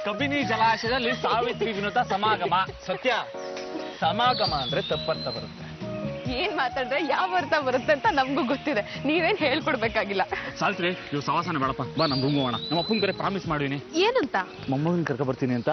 ಕಬಿನಿ ಜಲಾಶಯದಲ್ಲಿ ಸಾವಿತ್ರಿ ವಿನುತಾ ಸಮಾಗಮ. ಸತ್ಯ, ಸಮಾಗಮ ಅಂದ್ರೆ ತಪ್ಪರ್ಥ ಬರುತ್ತೆ. ಏನ್ ಮಾತಾಡಿದ್ರೆ ಯಾವ ಅರ್ಥ ಬರುತ್ತೆ ಅಂತ ನಮ್ಗೂ ಗೊತ್ತಿದೆ, ನೀವೇನ್ ಹೇಳ್ಕೊಡ್ಬೇಕಾಗಿಲ್ಲ. ಸಾವಿತ್ರಿ, ಇವ್ ಸವಾಸನೆ ಬೇಡಪ್ಪ, ಬಾ ನಮ್ ರೂಮ್ ಹೋಗೋಣ. ನಮ್ಮ ಅಪ್ಪನ ಬೇರೆ ಪ್ರಾಮಿಸ್ ಮಾಡಿನಿ. ಏನಂತ? ಮೊಮ್ಮಗನ್ ಕರ್ಕ ಬರ್ತೀನಿ ಅಂತ.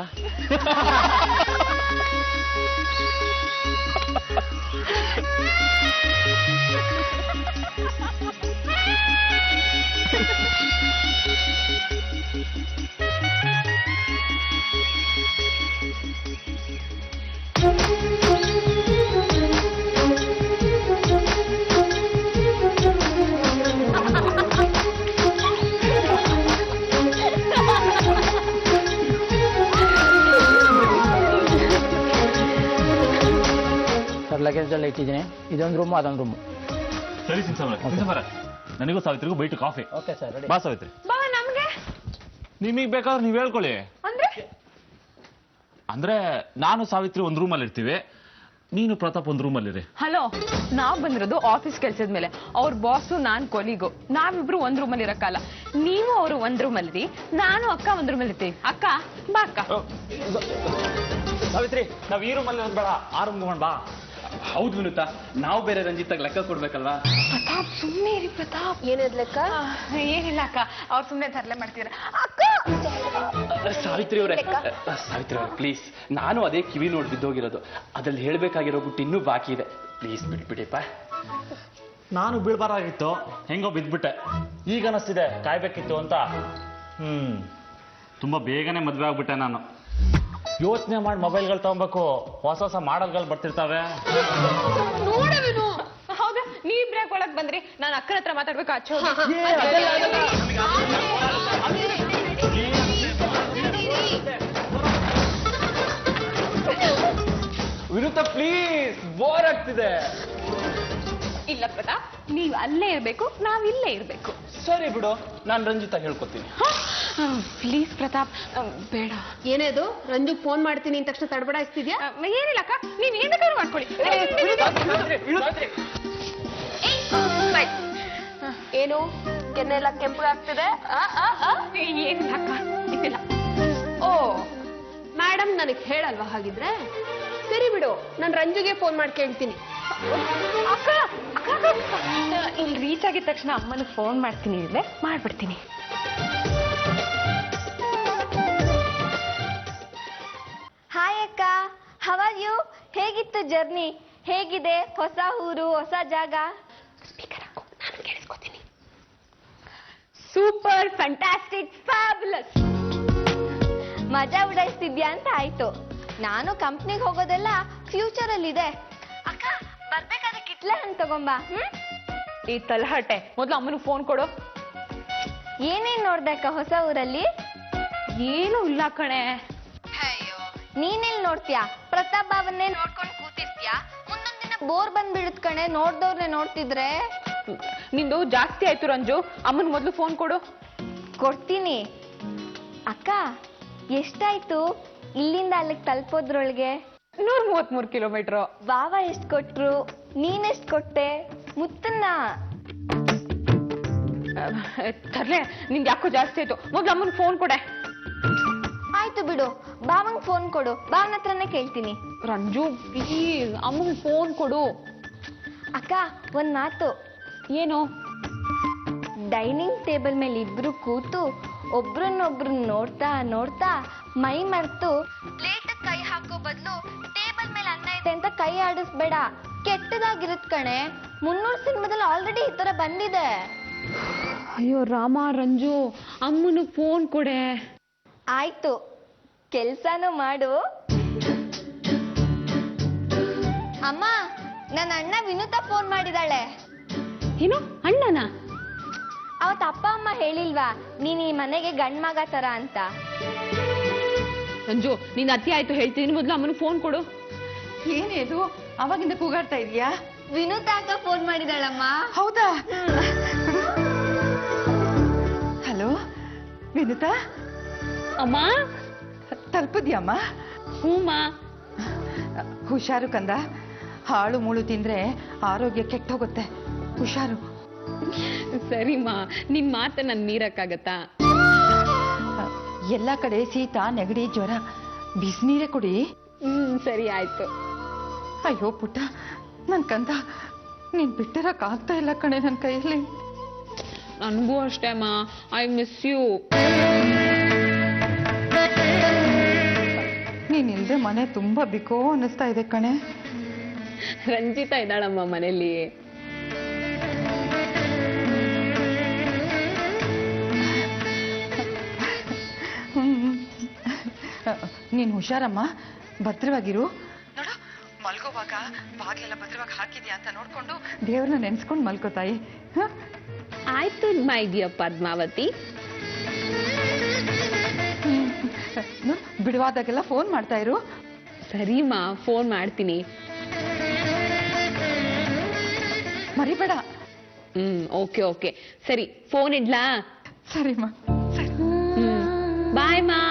ಲಗೇಜ್ ಎಲ್ಲ ಇಟ್ಟಿದ್ದೀನಿ. ಇದೊಂದು ರೂಮು ಅದೊಂದು ರೂಮು. ಸರಿ ಸಿಂಸಮರ, ನನಗೂ ಸಾವಿತ್ರಿಗೂ by two coffee. Okay sir, ready. ಬಾ ಸಾವಿತ್ರಿ. ಬಾ. ನಮ್ಗೆ ನಿಮಗ್ ಬೇಕಾದ್ರೆ ನೀವ್ ಹೇಳ್ಕೊಳ್ಳಿ. ಅಂದ್ರೆ ನಾನು ಸಾವಿತ್ರಿ ಒಂದ್ ರೂಮಲ್ಲಿ ಇರ್ತೀವಿ, ನೀನು ಪ್ರತಾಪ್ ಒಂದ್ ರೂಮಲ್ಲಿರಿ. ಹಲೋ, ನಾವ್ ಬಂದಿರೋದು ಆಫೀಸ್ ಕೆಲ್ಸದ ಮೇಲೆ. ಅವ್ರ ಬಾಸು ನಾನ್ ಕೊಲಿಗು, ನಾವಿಬ್ರು ಒಂದ್ ರೂಮಲ್ಲಿ ಇರಕ್ಕಲ್ಲ. ನೀವು ಅವರು ಒಂದ್ ರೂಮಲ್ಲಿ, ನಾನು ಅಕ್ಕ ಒಂದ್ ರೂಮಲ್ಲಿ ಇರ್ತೀವಿ. ಅಕ್ಕ ಬಾ. ಅಕ್ಕ ಸಾವಿತ್ರಿ, ನಾವ್ ಈ ರೂಮಲ್ಲಿ ಬೇಡ, ಆ ರೂಮ್ ಹೋಗೋಣ ಬಾ. ಹೌದು ವಿನುತಾ, ನಾವು ಬೇರೆ ರಂಜಿತಾಗ ಲೆಕ್ಕ ಕೊಡ್ಬೇಕಲ್ವಾ? ಪ್ರತಾಪ್ ಸುಮ್ಮನೆ ಇರಿ. ಪ್ರತಾಪ್ ಏನಿದ್ ಲೆಕ್ಕ? ಏನಿಲ್ಲ ಅಕ್ಕ, ಅವ್ರು ಸುಮ್ಮನೆ ತರಲೆ ಮಾಡ್ತೀರ. ಅಕ್ಕ ಸಾವಿತ್ರಿ ಅವರೇ, ಪ್ಲೀಸ್, ನಾನು ಅದೇ ಕಿವಿ ನೋಡಿ ಬಿದ್ದೋಗಿರೋದು. ಅದ್ರಲ್ಲಿ ಹೇಳ್ಬೇಕಾಗಿರೋ ಗುಟ್ಟು ಇನ್ನೂ ಬಾಕಿ ಇದೆ. ಪ್ಲೀಸ್ ಬಿಟ್ಬಿಡಿಪ್ಪ. ನಾನು ಬೀಳ್ಬಾರಾಗಿತ್ತು, ಹೆಂಗೋ ಬಿದ್ಬಿಟ್ಟೆ. ಈಗ ಅನಿಸ್ತಿದೆ ಕಾಯ್ಬೇಕಿತ್ತು ಅಂತ. ತುಂಬಾ ಬೇಗನೆ ಮದ್ವೆ ಆಗ್ಬಿಟ್ಟೆ ನಾನು. ಯೋಚನೆ ಮಾಡಿ ಮೊಬೈಲ್ಗಳು ತಗೊಬೇಕು, ಹೊಸ ಹೊಸ ಮಾಡಲ್ಗಳು ಬರ್ತಿರ್ತಾವೆ. ನೋಡವೇನು? ಹೌದಾ, ನೀವ್ ಬ್ರೇಕ್ ಒಳಗ್ ಬಂದ್ರಿ, ನಾನು ಅಕ್ಕನ ಹತ್ರ ಮಾತಾಡ್ಬೇಕು. ಆಚೆ ವಿನುತಾ ಪ್ಲೀಸ್, ಬೋರ್ ಆಗ್ತಿದೆ. ಇಲ್ಲ ಪ್ರತಾಪ್, ನೀವ್ ಅಲ್ಲೇ ಇರ್ಬೇಕು, ನಾವ್ ಇಲ್ಲೇ ಇರ್ಬೇಕು. ಸರಿ ಬಿಡು, ನಾನು ರಂಜಿತಾ ಹೇಳ್ಕೊತೀನಿ. ಪ್ಲೀಸ್ ಪ್ರತಾಪ್, ಬೇಡ. ಏನೇದು? ರಂಜು ಫೋನ್ ಮಾಡ್ತೀನಿ ಅಂತ ತಕ್ಷಣ ತಡಬಡಾಯಿಸ್ತಿದ್ಯಾ? ಏನಿಲ್ಲ ಅಕ್ಕ, ನೀವ್ ಏನಕ್ಕಾದ್ರೂ ಮಾಡ್ಕೊಳ್ಳಿ. ಏನು ಕೆನ್ನೆಲ್ಲ ಕೆಂಪಗಾಗ್ತಿದೆ? ಏನಿಲ್ಲ ಅಕ್ಕ, ಏನಿಲ್ಲ. ಓ ಮೇಡಮ್, ನನಗ್ ಹೇಳಲ್ವಾ ಹಾಗಿದ್ರೆ? ಸರಿ ಬಿಡು, ನಾನು ರಂಜುಗೆ ಫೋನ್ ಮಾಡಿ ಕೇಳ್ತೀನಿ. ಅಕ್ಕ ಇಲ್ಲಿ ರೀಚ್ ಆಗಿದ ತಕ್ಷಣ ಅಮ್ಮನಿಗೆ ಫೋನ್ ಮಾಡ್ತೀನಿ, ಇಲ್ಲೇ ಮಾಡ್ಬಿಡ್ತೀನಿ. ಹಾಯ್ ಅಕ್ಕ, ಹೌ ಆರ್ ಯು? ಹೇಗಿತ್ತು ಜರ್ನಿ? ಹೇಗಿದೆ ಹೊಸ ಊರು, ಹೊಸ ಜಾಗ? ಸ್ಪೀಕರ್ ಹಾಕು, ನಾನು ಕೇಳಿಸ್ಕೊತೀನಿ. Super, fantastic, fabulous. ಮಜಾ ಉಡಾಯಿಸ್ತಿದ್ಯಾ ಅಂತ ಆಯ್ತು. ನಾನು ಕಂಪ್ನಿಗೆ ಹೋಗೋದೆಲ್ಲ ಫ್ಯೂಚರ್ ಅಲ್ಲಿ ಇದೆ. ಅಕ್ಕ, ಬರ್ಬೇಕಾದ್ರೆ ಕಿಟ್ಲೆ ಹಣ್ಣು ತಗೊಂಬಾ. ಈ ತಲಹಟೆ, ಮೊದ್ಲು ಅಮ್ಮನಿಗೆ ಫೋನ್ ಕೊಡು. ಏನೇನ್ ನೋಡ್ದೆ ಅಕ್ಕ ಹೊಸ ಊರಲ್ಲಿ? ಏನು ಇಲ್ಲ ಕಣೆ. ಅಯ್ಯೋ, ನೀನೆಲ್ ನೋಡ್ತೀಯಾ? ಪ್ರತಾಪ್ ಬಾವನ್ನೇ ನೋಡ್ಕೊಂಡು ಕೂತಿರ್ತೀಯಾ? ಮುಂದೊಂದ್ ದಿನ ಬೋರ್ ಬಂದ್ಬಿಡುತ್ ಕಣೆ, ನೋಡ್ದವ್ರನ್ನೇ ನೋಡ್ತಿದ್ರೆ. ನಿಂದು ಜಾಸ್ತಿ ಆಯ್ತು ರಂಜು, ಅಮ್ಮನ್ ಮೊದ್ಲು ಫೋನ್ ಕೊಡು. ಕೊಡ್ತೀನಿ. ಅಕ್ಕ, ಎಷ್ಟಾಯ್ತು ಇಲ್ಲಿಂದ ಅಲ್ಲಿಗೆ ತಲುಪೋದ್ರೊಳಗೆ? 133 ಕಿಲೋಮೀಟರ್. ಬಾವ ಎಷ್ಟ್ ಕೊಟ್ರು, ನೀನೆಷ್ಟ್ ಕೊಟ್ಟೆ? ಮುತ್ತನ್ನ ತರ್ಲೆ, ನಿಂಗೆ ಯಾಕೋ ಜಾಸ್ತಿ ಆಯ್ತು, ಮೊದ್ಲು ಅಮ್ಮನ್ ಫೋನ್ ಕೊಡೆ. ಆಯ್ತು ಬಿಡು, ಬಾವಂಗ್ ಫೋನ್ ಕೊಡು, ಬಾವನ ಹತ್ರನೇ ಕೇಳ್ತೀನಿ. ರಂಜು ಪ್ಲೀಸ್, ಅಮ್ಮನ್ ಫೋನ್ ಕೊಡು. ಅಕ್ಕ, ಒಂದ್ ಮಾತು. ಏನು? ಡೈನಿಂಗ್ ಟೇಬಲ್ ಮೇಲೆ ಇಬ್ರು ಕೂತು ಒಬ್ರನ್ನೊಬ್ರು ನೋಡ್ತಾ ನೋಡ್ತಾ ಮೈ ಮರ್ತು ಪ್ಲೇಟ್ ಕೈ ಹಾಕೋ ಬದಲು ಟೇಬಲ್ ಮೇಲೆ ಅನ್ನ ಇದೆ ಅಂತ ಕೈ ಆಡಿಸ್ಬೇಡ, ಕೆಟ್ಟದಾಗಿರುತ್ ಕಣೆ. 300 ಸಿನಿಮಾದಲ್ಲಿ ಆಲ್ರೆಡಿ ಈ ತರ ಬಂದಿದೆ. ಅಯ್ಯೋ ರಾಮ, ರಂಜು ಅಮ್ಮನ ಫೋನ್ ಕೊಡೆ. ಆಯ್ತು, ಕೆಲ್ಸಾನು ಮಾಡು. ಅಮ್ಮ, ನನ್ನ ಅಣ್ಣ ವಿನುತಾ ಫೋನ್ ಮಾಡಿದಾಳೆ. ಏನು ಅಣ್ಣನ? ಅವತ್ತು ಅಪ್ಪ ಅಮ್ಮ ಹೇಳಿಲ್ವಾ ನೀನ್ ಈ ಮನೆಗೆ ಗಂಡ್ ಮಗ ತರ ಅಂತ? ರಂಜು ನಿನ್ ಅತಿ ಆಯ್ತು ಹೇಳ್ತೀನಿ, ಮೊದ್ಲು ಅಮ್ಮನ ಫೋನ್ ಕೊಡು. ಏನೇ ಇದು ಅವಾಗಿಂದ ಕೂಗಾಡ್ತಾ ಇದೀಯಾ? ವಿನುತಾ ಅಕ್ಕ ಫೋನ್ ಮಾಡಿದಾಳಮ್ಮ. ಹೌದಾ? ಹಲೋ ವಿನುತಾ, ಅಮ್ಮ. ತಲುಪದ್ಯಮ್ಮ? ಹೂಮ್ಮ. ಹುಷಾರು ಕಂದ, ಹಾಳು ಮುಳು ತಿಂದ್ರೆ ಆರೋಗ್ಯ ಕೆಟ್ಟೋಗುತ್ತೆ, ಹುಷಾರು. ಸರಿಮ್ಮ, ನಿನ್ ಮಾತ ನನ್ ಮೀರಕ್ಕಾಗತ್ತಾ? ಎಲ್ಲ ಕಡೆ ಶೀತ ನೆಗಡಿ ಜ್ವರ, ಬಿಸಿನೀರೇ ಕುಡಿ. ಸರಿ ಆಯ್ತು. ಅಯ್ಯೋ ಪುಟ್ಟ ನನ್ ಕಂದ, ನೀನ್ ಬಿಟ್ಟಿರಕ್ ಆಗ್ತಾ ಇಲ್ಲ ಕಣೆ ನನ್ ಕೈಯಲ್ಲಿ. ನನ್ಗೂ ಅಷ್ಟೇ ಅಮ್ಮ, ಐ ಮಿಸ್ ಯು. ನೀನ್ ಇಲ್ದೆ ಮನೆ ತುಂಬಾ ಬಿಕೋ ಅನ್ನಿಸ್ತಾ ಇದೆ ಕಣೆ. ರಂಜಿತಾ ಇದ್ದಾಳಮ್ಮ ಮನೇಲಿ. ನೀನ್ ಹುಷಾರಮ್ಮ, ಭದ್ರವಾಗಿರು. ನೋಡು, ಮಲ್ಗೋವಾಗ ಬಾಗಿಲೆಲ್ಲ ಭದ್ರವಾಗಿ ಹಾಕಿದ್ಯಾ ಅಂತ ನೋಡ್ಕೊಂಡು ದೇವ್ರನ್ನ ನೆನ್ಸ್ಕೊಂಡು ಮಲ್ಕೋತಾಯಿ. ಆಯ್ತು ಮೈ ಡಿಯರ್ ಪದ್ಮಾವತಿ. ಬಿಡುವಾದಾಗೆಲ್ಲ ಫೋನ್ ಮಾಡ್ತಾ ಇರು. ಸರಿಮಾ, ಫೋನ್ ಮಾಡ್ತೀನಿ. ಮರಿಬೇಡ. ಓಕೆ ಓಕೆ, ಸರಿ ಫೋನ್ ಇಡ್ಲಾ? ಸರಿಮ್ಮ, ಸರಿ. ಬಾಯ್ ಮಾ.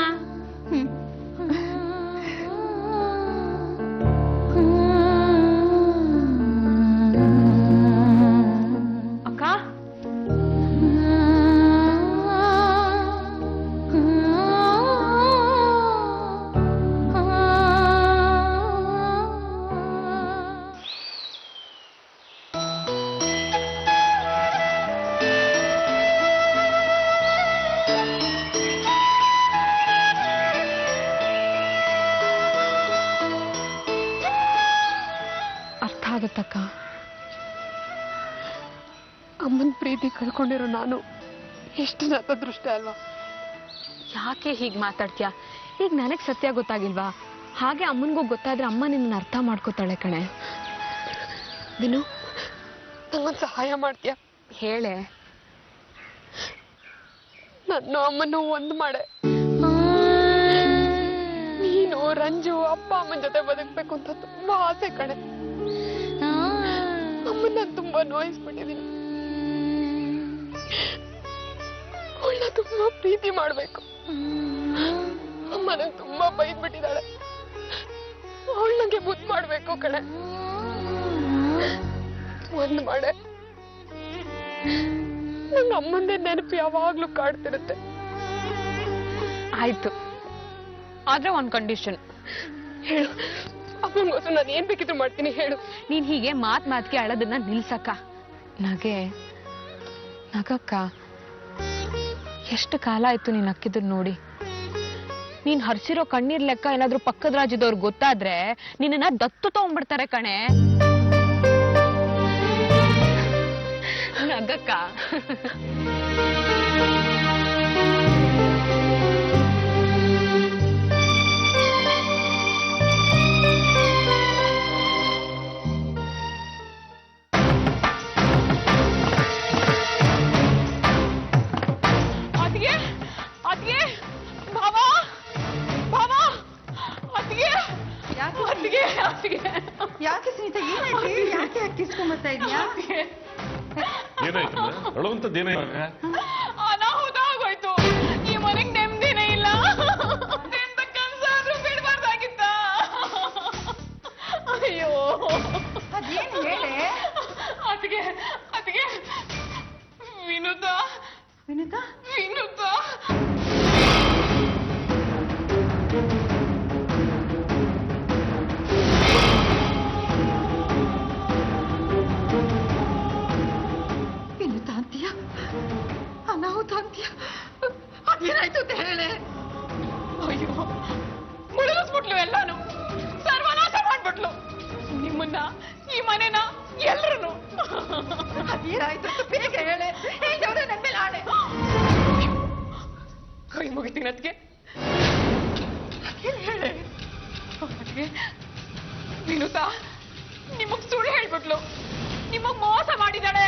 ಅಕ್ಕ, ಅರ್ಥ ಆಗತ್ತಕ್ಕ. ಅಮ್ಮನ ಪ್ರೀತಿ ಕಳ್ಕೊಂಡಿರೋ ನಾನು ಎಷ್ಟು ನತದೃಷ್ಟ ಅಲ್ವಾ? ಯಾಕೆ ಹೀಗ್ ಮಾತಾಡ್ತೀಯ? ಈಗ ನನಗ್ ಸತ್ಯ ಗೊತ್ತಾಗಿಲ್ವಾ? ಹಾಗೆ ಅಮ್ಮನ್ಗೂ ಗೊತ್ತಾದ್ರೆ ಅಮ್ಮ ನಿನ್ನ ಅರ್ಥ ಮಾಡ್ಕೋತಾಳೆ ಕಣೆ. ವಿನು, ನಂಗೊಂದು ಸಹಾಯ ಮಾಡ್ತೀಯಾ? ಹೇಳೆ. ನನ್ನ ಅಮ್ಮನ್ನು ಒಂದು ಮಾಡೆ. ನೀನು ರಂಜು ಅಪ್ಪ ಅಮ್ಮನ ಜೊತೆ ಬದುಕ್ಬೇಕು ಅಂತ ತುಂಬಾ ಆಸೆ ಕಣೆ. ಅಮ್ಮನ್ನ ತುಂಬಾ ನೋಯಿಸ್ಬಿಟ್ಟಿದೀನಿ. ಅವಳನ್ನ ತುಂಬಾ ಪ್ರೀತಿ ಮಾಡ್ಬೇಕು. ಅಮ್ಮ ನಂಗೆ ತುಂಬಾ ಬೈದ್ಬಿಟ್ಟಿದ್ದಾಳೆ. ಅವಳು ನಂಗೆ ಮುದ್ದು ಮಾಡ್ಬೇಕು ಕಣೆ. ಒಂದ್ ಮಾಡೆ. ನಂಗೆ ಅಮ್ಮಂದೇ ನೆನಪು ಯಾವಾಗ್ಲೂ ಕಾಡ್ತಿರುತ್ತೆ. ಆಯ್ತು, ಆದ್ರೆ ಒಂದ್ ಕಂಡೀಷನ್. ಹೇಳು, ಅಮ್ಮಂಗೋಸ್ಕರ ನಾನು ಏನ್ ಬೇಕಿದ್ರು ಮಾಡ್ತೀನಿ, ಹೇಳು. ನೀನ್ ಹೀಗೆ ಮಾತ್ಗೆ ಅಳೋದನ್ನ ನಿಲ್ಸಕ್ಕ. ನಗಕ್ಕ, ಎಷ್ಟು ಕಾಲ ಆಯ್ತು ನೀನ್ ಅಕ್ಕಿದ್ರು ನೋಡಿ. ನೀನ್ ಹರ್ಸಿರೋ ಕಣ್ಣೀರ್ ಲೆಕ್ಕ ಏನಾದ್ರೂ ಪಕ್ಕದ ರಾಜ್ಯದವ್ರು ಗೊತ್ತಾದ್ರೆ ನಿನ್ನ ದತ್ತು ತಗೊಂಡ್ಬಿಡ್ತಾರೆ ಕಣೆ. ನಗಕ್ಕ. ಯಾಕೆ ಸ್ಮಿತಾ, ಏನಾಯ್ತು? ಯಾಕೆ ಹಾಕಿಸ್ಕೊಂಬರ್ತಾ ಇದೀಯಾ? ಏನಾಯ್ತು? ಅಳುವಂತದ್ದೇನಾಯ್ತು? ಅನಾಹುತ ಆಗೋಯ್ತು. ಈ ಮನೆಗ್ ನೆಮ್ಮದಿನೇ ಇಲ್ಲ. ಎಂತ ಕನ್ಸಾದ್ರೂ ಬಿಡ್ಬಾರ್ದಾಗಿತ್ತ. ಅಯ್ಯೋ, ಅದೇನು ಹೇಳೆ? ಅದಕ್ಕೆ ವಿನುತಾ. ಅನಾಹುತ ಅಂತ್ಯ. ಅದೇನಾಯ್ತು ಅಂತ ಹೇಳೆ. ಅಯ್ಯೋ, ಮುಳುಗಿಸ್ಬಿಟ್ಲು, ಎಲ್ಲಾನು ಸರ್ವನಾಶ ಮಾಡ್ಬಿಟ್ಲು. ನಿಮ್ಮನ್ನ, ಈ ಮನೆನ, ಎಲ್ರು. ಅದೇನಾಯ್ತು ಅಂತ ಬೇಗ ಹೇಳೆ. ಹೇಳ್ದವ್ರೆ ನನ್ನ ಮೇಲೆ ಆಣೆ. ಕೈ ಮುಗಿತೀನಿ ಅದಕ್ಕೆ. ಹೇಳೆ. ವಿನುತಾ ನಿಮಗ್ ಸುಳ್ಳು ಹೇಳ್ಬಿಟ್ಲು. ನಿಮಗ್ ಮೋಸ ಮಾಡಿದಾಳೆ.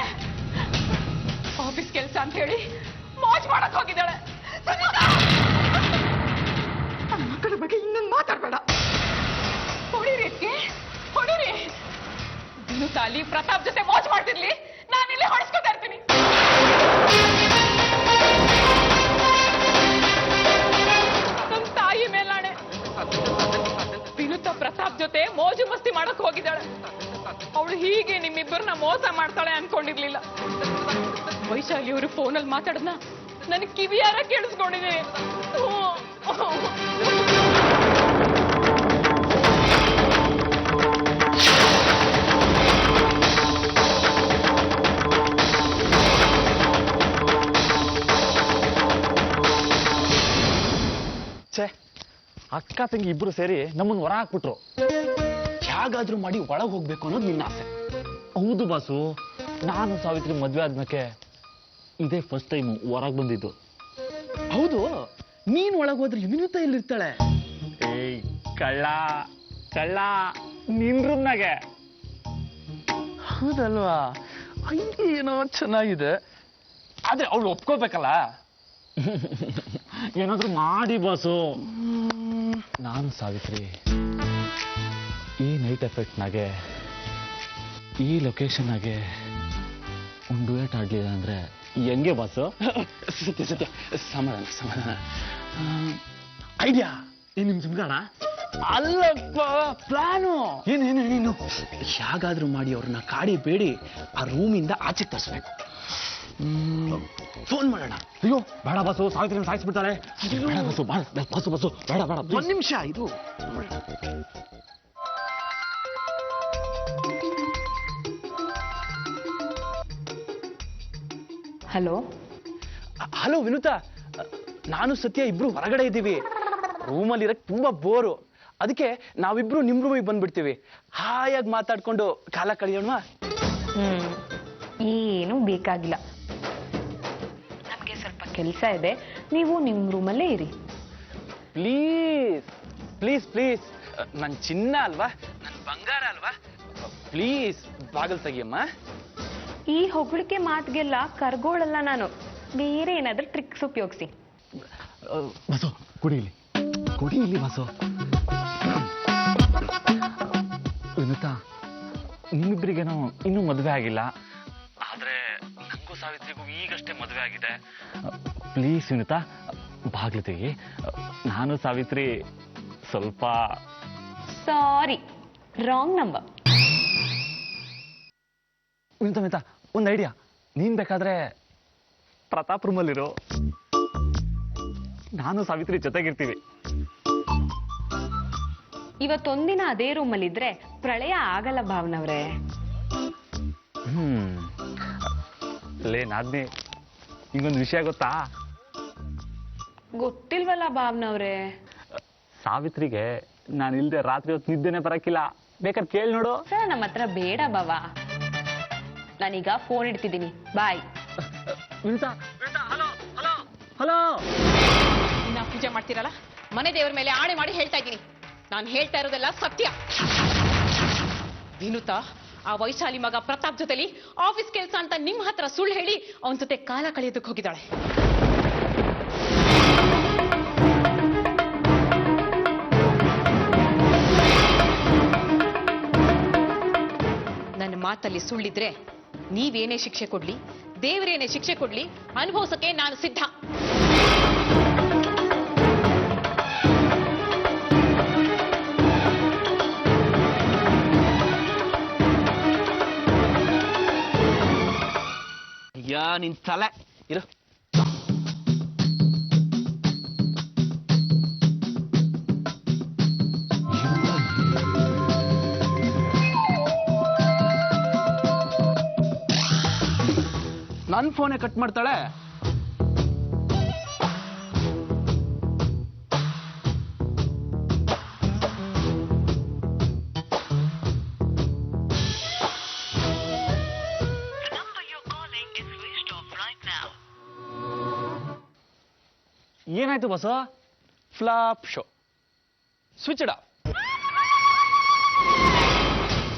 ಆಫೀಸ್ ಕೆಲಸ ಅಂತ ಹೇಳಿ ಮೋಜ್ ಮಾಡಕ್ ಹೋಗಿದ್ದಾಳೆ. ನನ್ನ ಮಕ್ಕಳ ಬಗ್ಗೆ ಇನ್ನೊಂದು ಮಾತಾಡ್ಬೇಡ. ಹೊಡಿರಿ ಅಕ್ಕೆ, ಹೊಡಿರಿ. ವಿನುತಾ ಅಲ್ಲಿ ಪ್ರತಾಪ್ ಜೊತೆ ಮೋಜ್ ಮಾಡ್ತಿರ್ಲಿ, ನಾನಿಲ್ಲಿ ಹೊಡಿಸ್ಕೊತಾ ಇರ್ತೀನಿ. ನನ್ನ ತಾಯಿ ಮೇಲಾಣೆ, ವಿನುತಾ ಪ್ರತಾಪ್ ಜೊತೆ ಮೋಜು ಮಸ್ತಿ ಮಾಡಕ್ ಹೋಗಿದ್ದಾಳೆ. ಅವಳು ಹೀಗೆ ನಿಮ್ಮಿಬ್ಬರನ್ನ ಮೋಸ ಮಾಡ್ತಾಳೆ ಅನ್ಕೊಂಡಿರ್ಲಿಲ್ಲ. ವೈಶಾಲಿ ಅವರು ಫೋನಲ್ಲಿ ಮಾತಾಡದ್ನ ನನಗೆ ಕಿವಿಯಾರ ಕೇಳಿಸ್ಕೊಂಡಿದೆ. ಛೇ, ಅಕ್ಕ ತಂಗಿ ಇಬ್ರು ಸೇರಿ ನಮ್ಮನ್ನ ಹೊರ ಹಾಕ್ಬಿಟ್ರು. ಹೇಗಾದ್ರೂ ಮಾಡಿ ಒಳಗೆ ಹೋಗ್ಬೇಕು ಅನ್ನೋದು ನಿನ್ನ ಆಸೆ. ಹೌದು ಬಾಸು, ನಾನು ಸಾವಿತ್ರಿ ಮದ್ವೆ ಆದ್ಮೇಲೆ ಇದೇ ಫಸ್ಟ್ ಟೈಮ್ ಹೊರಗೆ ಬಂದಿದ್ದು. ಹೌದು, ನೀನ್ ಒಳಗೆ ಹೋದ್ರೆ ವಿನುತಾ ಎಲ್ಲಿರ್ತಾಳೆ? ಏಯ್ ಕಳ್ಳ ಕಳ್ಳ, ನಿನ್ ರೂಮ್ನಾಗೆ. ಹೌದಲ್ವಾ? ಹಂಗೆ ಏನೋ ಚೆನ್ನಾಗಿದೆ, ಆದ್ರೆ ಅವಳು ಒಪ್ಕೋಬೇಕಲ್ಲ. ಏನಾದ್ರೂ ಮಾಡಿ ಬಾಸು. ನಾನು ಸಾವಿತ್ರಿ ಈ ನೈಟ್ ಎಫೆಕ್ಟ್ನಾಗೆ, ಈ ಲೊಕೇಶನ್ನಾಗೆ ಒಂದು ಡುಯೆಟ್ ಆಡ್ಲಿಲ್ಲ ಅಂದ್ರೆ ಹೆಂಗೆ ಬಾಸು? ಸತ್ಯ ಸತ್ಯ, ಸಮಾಧಾನ ಸಮಾಧಾನ. ಐಡಿಯಾ ಏನ್ ನಿಮ್ ಸುಮ್ಗಾಡ? ಅಲ್ಲಪ್ಪ, ಪ್ಲಾನು. ಏನೇನು ಹೇಗಾದ್ರೂ ಮಾಡಿ ಅವ್ರನ್ನ ಕಾಡಿ ಬೇಡಿ ಆ ರೂಮಿಂದ ಆಚೆ ತರಿಸ್ಬೇಕು. ಫೋನ್ ಮಾಡೋಣ. ಅಯ್ಯೋ ಬೇಡ ಬಾಸು, ಸಾವಿತ್ರಿ ಸಾಯಿಸ್ಬಿಡ್ತಾಳೆ. ಬೇಡ ಬಾಸು, ಬಾಸು ಬಾಸು, ಬೇಡ ಬೇಡ. ಒಂದ್ ನಿಮಿಷ ಇದು. ಹಲೋ, ಹಲೋ ವಿನುತಾ, ನಾನು ಸತ್ಯ ಇಬ್ರು ಹೊರಗಡೆ ಇದ್ದೀವಿ. ರೂಮಲ್ಲಿ ಇರಕ್ ತುಂಬಾ ಬೋರು, ಅದಕ್ಕೆ ನಾವಿಬ್ರು ನಿಮ್ ರೂಮಿಗೆ ಬಂದ್ಬಿಡ್ತೀವಿ. ಹಾಯಾಗಿ ಮಾತಾಡ್ಕೊಂಡು ಕಾಲ ಕಳೆಯೋಣ. ಏನು ಬೇಕಾಗಿಲ್ಲ, ನಮಗೆ ಸ್ವಲ್ಪ ಕೆಲಸ ಇದೆ. ನೀವು ನಿಮ್ ರೂಮಲ್ಲೇ ಇರಿ. ಪ್ಲೀಸ್ ಪ್ಲೀಸ್ ಪ್ಲೀಸ್, ನನ್ ಚಿನ್ನ ಅಲ್ವಾ, ನನ್ ಬಂಗಾರ ಅಲ್ವಾ, ಪ್ಲೀಸ್ ಬಾಗಲ್ ತೆಗಿಯಮ್ಮ. ಈ ಹೊಗಳಿಕೆ ಮಾತಿಗೆಲ್ಲ ಕರ್ಗೋಳಲ್ಲ ನಾನು. ಬೇರೆ ಏನಾದ್ರೂ ಟ್ರಿಕ್ಸ್ ಉಪಯೋಗಿಸಿ. ಬಾಸು ಕುಡಿ ಇಲ್ಲಿ ಬಾಸು. ವಿನುತಾ, ನಿಮ್ಮಿಬ್ಬರಿಗೇನೋ ಇನ್ನೂ ಮದುವೆ ಆಗಿಲ್ಲ, ಆದ್ರೆ ನಂಗೂ ಸಾವಿತ್ರಿಗೂ ಈಗಷ್ಟೇ ಮದುವೆ ಆಗಿದೆ. ಪ್ಲೀಸ್ ವಿನುತಾ, ಬಾಗ್ಲು ತೆಗಿ. ನಾನು ಸಾವಿತ್ರಿ ಸ್ವಲ್ಪ ಸಾರಿ, ರಾಂಗ್ ನಂಬರ್. ವಿನುತಾ, ಒಂದು ಐಡಿಯಾ. ನೀನ್ ಬೇಕಾದ್ರೆ ಪ್ರತಾಪ್ ರೂಮಲ್ಲಿರೋ, ನಾನು ಸಾವಿತ್ರಿ ಜೊತೆಗಿರ್ತೀವಿ. ಇವತ್ತೊಂದಿನ ಅದೇ ರೂಮಲ್ಲಿದ್ರೆ ಪ್ರಳಯ ಆಗಲ್ಲ ಭಾವನವ್ರೆ. ಲೇ ನಾದ್ನಿ, ಹಿಂಗೊಂದು ವಿಷಯ ಗೊತ್ತಾ? ಗೊತ್ತಿಲ್ವಲ್ಲ ಭಾವನವ್ರೆ. ಸಾವಿತ್ರಿಗೆ ನಾನು ಇಲ್ದೆ ರಾತ್ರಿ ಹೊತ್ತು ನಿದ್ದೆನೆ ಬರಕ್ಕಿಲ್ಲ. ಬೇಕಾದ್ರೆ ಕೇಳಿ ನೋಡು. ಸರ್, ನಮ್ಮ ಹತ್ರ ಬೇಡ ಬಾವ. ನಾನೀಗ ಫೋನ್ ಇಡ್ತಿದ್ದೀನಿ. Bye. Vinuta, hello hello hello. ಇನ್ನ ಪೂಜೆ ಮಾಡ್ತೀರಲ್ಲ, ಮನೆ ದೇವರ ಮೇಲೆ ಆಣೆ ಮಾಡಿ ಹೇಳ್ತಾ ಇದ್ದೀನಿ, ನಾನು ಹೇಳ್ತಾ ಇರೋದೆಲ್ಲ ಸತ್ಯ. ವಿನುತಾ ಆ ವೈಶಾಲಿ ಮಗ ಪ್ರತಾಪ್ ಜೊತೆಲಿ ಆಫೀಸ್ ಕೆಲಸ ಅಂತ ನಿಮ್ಮ ಹತ್ರ ಸುಳ್ಳು ಹೇಳಿ ಅವನ ಜೊತೆ ಕಾಲ ಕಳೆಯೋದಕ್ಕೆ ಹೋಗಿದ್ದಾಳೆ. ನನ್ನ ಮಾತಲ್ಲಿ ಸುಳ್ಳಿದ್ರೆ ನೀವೇನೇ ಶಿಕ್ಷೆ ಕೊಡ್ಲಿ, ದೇವರೇನೇ ಶಿಕ್ಷೆ ಕೊಡ್ಲಿ, ಅನುಭವಿಸಕ್ಕೆ ನಾನು ಸಿದ್ಧ. ಯಾ ನಿನ್ ತಲೆ ಇರು. ನನ್ ಫೋನೇ ಕಟ್ ಮಾಡ್ತಾಳೆ. ಏನಾಯ್ತು ಬಸವ? Flap show. ಸ್ವಿಚ್ ಇಡ.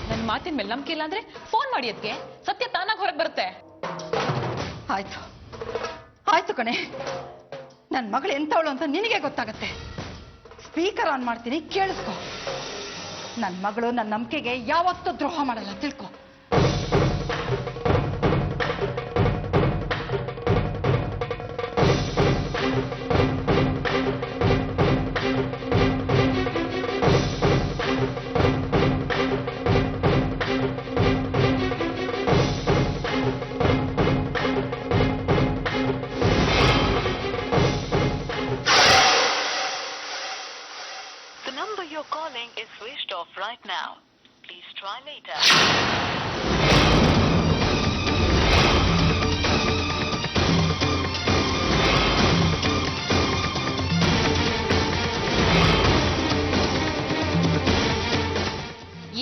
ನನ್ನ ಮಾತಿನ ಮೇಲೆ ನಂಬಿಕೆ ಇಲ್ಲ ಅಂದ್ರೆ ಫೋನ್ ಮಾಡಿ ಅದಕ್ಕೆ, ಸತ್ಯ ತಾನಾಗಿ ಹೊರಗೆ ಬರುತ್ತೆ. ಆಯ್ತು ಆಯ್ತು ಕಣೆ, ನನ್ನ ಮಗಳು ಎಂಥವಳು ಅಂತ ನಿನಗೆ ಗೊತ್ತಾಗತ್ತೆ. ಸ್ಪೀಕರ್ ಆನ್ ಮಾಡ್ತೀನಿ, ಕೇಳಿಸ್ಕೊ. ನನ್ನ ಮಗಳು ನನ್ನ ನಂಬಿಕೆಗೆ ಯಾವತ್ತೂ ದ್ರೋಹ ಮಾಡಲ್ಲ, ತಿಳ್ಕೊ. The number you're calling is switched off right now. Please try later.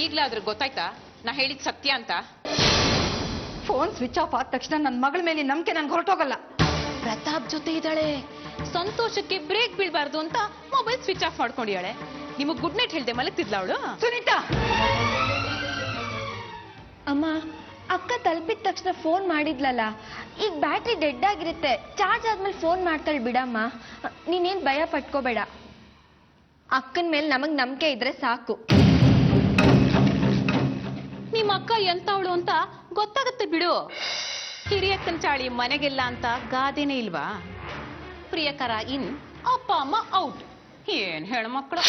ಈಗ್ಲಾದ್ರೂ ಗೊತ್ತಾಯ್ತಾ ನಾ ಹೇಳಿದ್ ಸತ್ಯ ಅಂತ? ಫೋನ್ ಸ್ವಿಚ್ ಆಫ್ ಆದ ತಕ್ಷಣ ನನ್ನ ಮಗಳ ಮೇಲೆ ನಂಬಿಕೆ ನನ್ಗೆ ಹೊರಟೋಗಲ್ಲ. ಪ್ರತಾಪ್ ಜೊತೆ ಇದ್ದಾಳೆ, ಸಂತೋಷಕ್ಕೆ ಬ್ರೇಕ್ ಬೀಳ್ಬಾರ್ದು ಅಂತ ಮೊಬೈಲ್ ಸ್ವಿಚ್ ಆಫ್ ಮಾಡ್ಕೊಂಡಿಯಾಳೆ. ನಿಮಗ್ ಗುಡ್ ನೈಟ್ ಹೇಳ್ದೆ ಮಲಗ್ತಿದ್ಲ ಅವಳು. ಸುನೀತಾ, ಅಮ್ಮ, ಅಕ್ಕ ತಲುಪಿದ ತಕ್ಷಣ ಫೋನ್ ಮಾಡಿದ್ಲಲ್ಲ, ಈಗ ಬ್ಯಾಟ್ರಿ ಡೆಡ್ ಆಗಿರುತ್ತೆ, ಚಾರ್ಜ್ ಆದ್ಮೇಲೆ ಫೋನ್ ಮಾಡ್ತಾಳೆ ಬಿಡಮ್ಮ. ನೀನೇನ್ ಭಯ ಪಟ್ಕೋಬೇಡ, ಅಕ್ಕನ ಮೇಲೆ ನಮಗ್ ನಂಬಿಕೆ ಇದ್ರೆ ಸಾಕು. ನಿಮ್ಮ ಅಕ್ಕ ಎಂತವಳು ಅಂತ ಗೊತ್ತಾಗತ್ತೆ ಬಿಡು. ಹಿರಿಯಕ್ಕನ ಚಾಳಿ ಮನೆಗೆಲ್ಲ ಅಂತ ಗಾದೆನೇ ಇಲ್ವಾ? ಪ್ರಿಯಕರ ಇನ್, ಅಪ್ಪ ಅಮ್ಮ ಔಟ್. ಏನ್ ಹೆಣ್ಮಕ್ಳು.